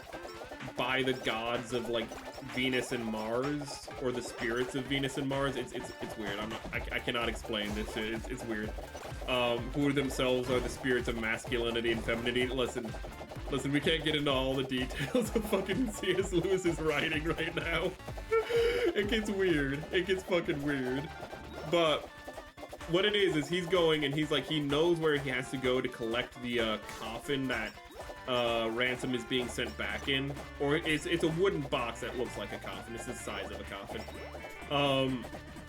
by the gods of like Venus and Mars, or the spirits of Venus and Mars. It's weird. I cannot explain this. It's weird. Who themselves are the spirits of masculinity and femininity. Listen, we can't get into all the details of fucking C.S. Lewis's writing right now. It gets weird. It gets fucking weird. But what it is he's going and he's like, he knows where he has to go to collect the coffin that Ransom is being sent back in, or it's a wooden box that looks like a coffin. It's the size of a coffin.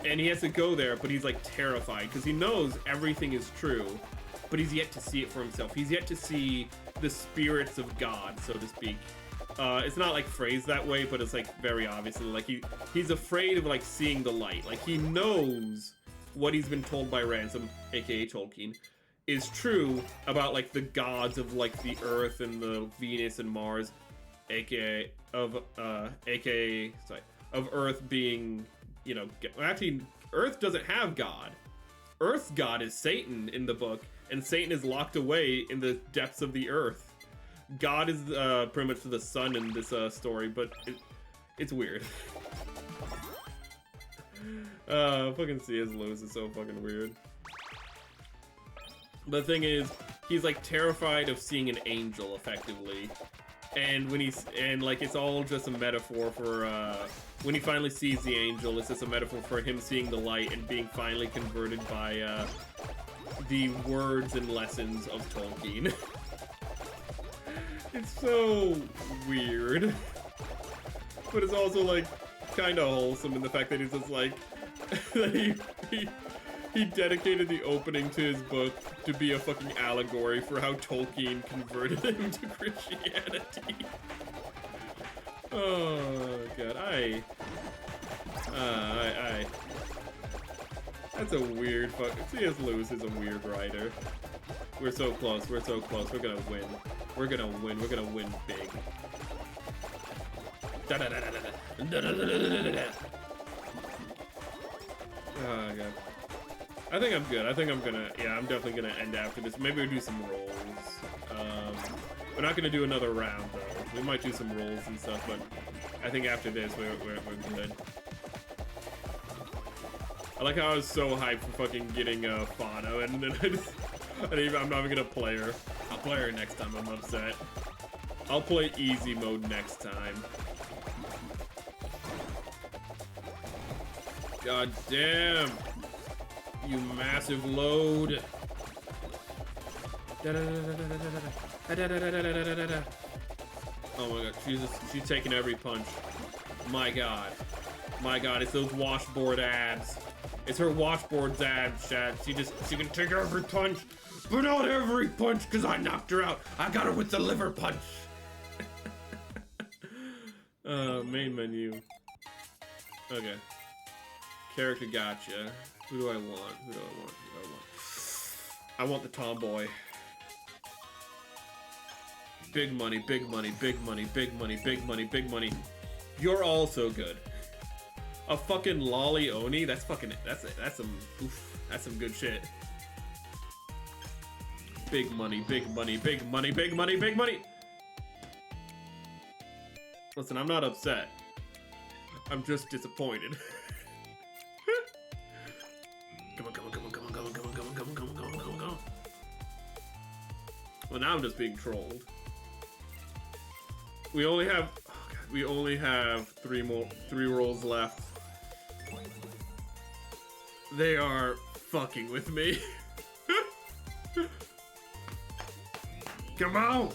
And he has to go there, but he's like terrified because he knows everything is true. but he's yet to see it for himself. He's yet to see the spirits of God, so to speak. It's not like phrased that way, but it's like very obviously like he's afraid of like seeing the light. Like he knows what he's been told by Ransom, aka Tolkien, is true about like the gods of like the Earth and the Venus and Mars, aka of Earth being, you know, actually Earth doesn't have God. Earth's god is Satan in the book, and Satan is locked away in the depths of the earth. God is pretty much the sun in this story, but it's weird. Fucking C.S. Lewis is so fucking weird. The thing is, he's like terrified of seeing an angel, effectively. And when like it's all just a metaphor for when he finally sees the angel, it's just a metaphor for him seeing the light and being finally converted by the words and lessons of Tolkien. It's so weird, but it's also like kind of wholesome in the fact that he's just like that he dedicated the opening to his book to be a fucking allegory for how Tolkien converted him to Christianity. Oh god, that's a weird fuck. C.S. Lewis is a weird writer. We're so close, we're so close, we're gonna win. We're gonna win, we're gonna win big. Oh god. I think I'm good. I think I'm gonna, yeah, I'm definitely gonna end after this. Maybe we'll do some rolls. We're not gonna do another round though. We might do some rolls and stuff, but I think after this we're good. I like how I was so hyped for fucking getting Fauna, and then I'm not even gonna play her. I'll play her next time. I'm upset. I'll play easy mode next time. God damn. You massive load. Oh my god, she's taking every punch. My god. My god, it's those washboard abs. It's her washboard's abs, Chad. She can take every punch, but not every punch, because I knocked her out. I got her with the liver punch. Main menu. Okay. Character gotcha. Who do I want? Who do I want? Who do I want? I want the tomboy. Big money, big money, big money, big money, big money, big money. You're all so good. A fucking lolly Oni? That's fucking, that's some good shit. Big money, big money, big money, big money, big money. Listen, I'm not upset. I'm just disappointed. Come on, come on, come on, come on, come on, come on, come on, come on, come on, come on, come on, come on. Well, now I'm just being trolled. We only have, oh God, we only have three rolls left. They are fucking with me. Come on!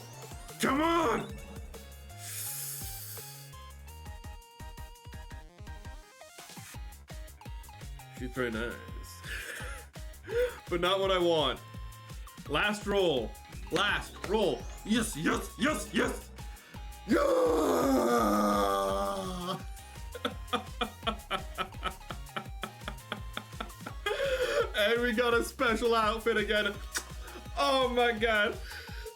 Come on! She's pretty nice. But not what I want. Last roll. Last roll. Yes, yes, yes, yes! Yeah! And we got a special outfit again. Oh my god.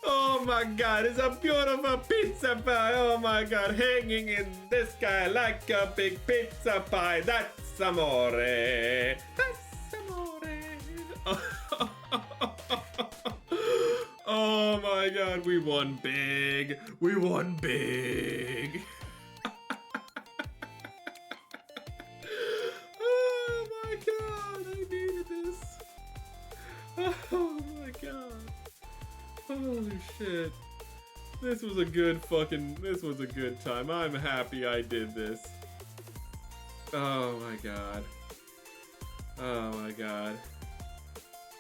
Oh my god, it's a beautiful pizza pie. Oh my god, hanging in the sky like a big pizza pie. That's amore. That's amore. Oh my god, we won big. We won big. Oh my god, I needed this. Oh my god. Holy shit. This was a good time. I'm happy I did this. Oh my god. Oh my god.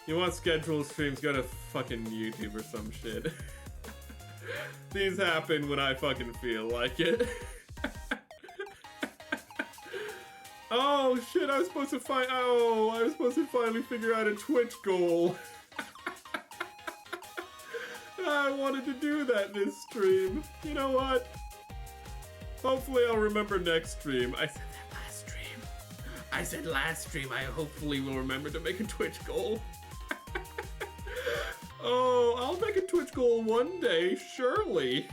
You want scheduled streams, go to fucking YouTube or some shit. These happen when I fucking feel like it. Oh shit, I was supposed to finally figure out a Twitch goal. I wanted to do that this stream. You know what? Hopefully I'll remember next stream. I said that last stream. I said last stream I hopefully will remember to make a Twitch goal. Oh, I'll make a Twitch goal one day, surely.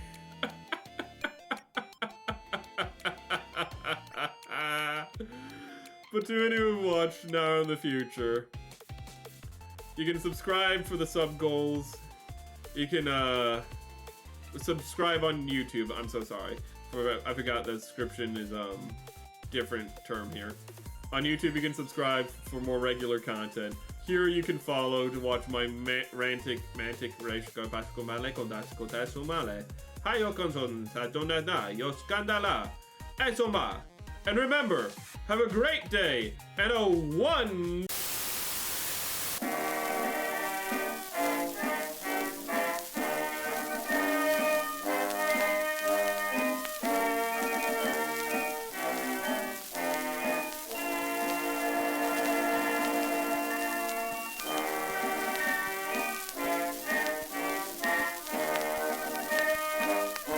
But to any who watch now in the future, you can subscribe for the sub goals. You can subscribe on YouTube. I'm so sorry. I forgot the description is different term here. On YouTube you can subscribe for more regular content. Here you can follow to watch my rantic reshko paskumale kodasko tasumale. Hayo konson sa donada yo skandala. And remember, have a great day and a one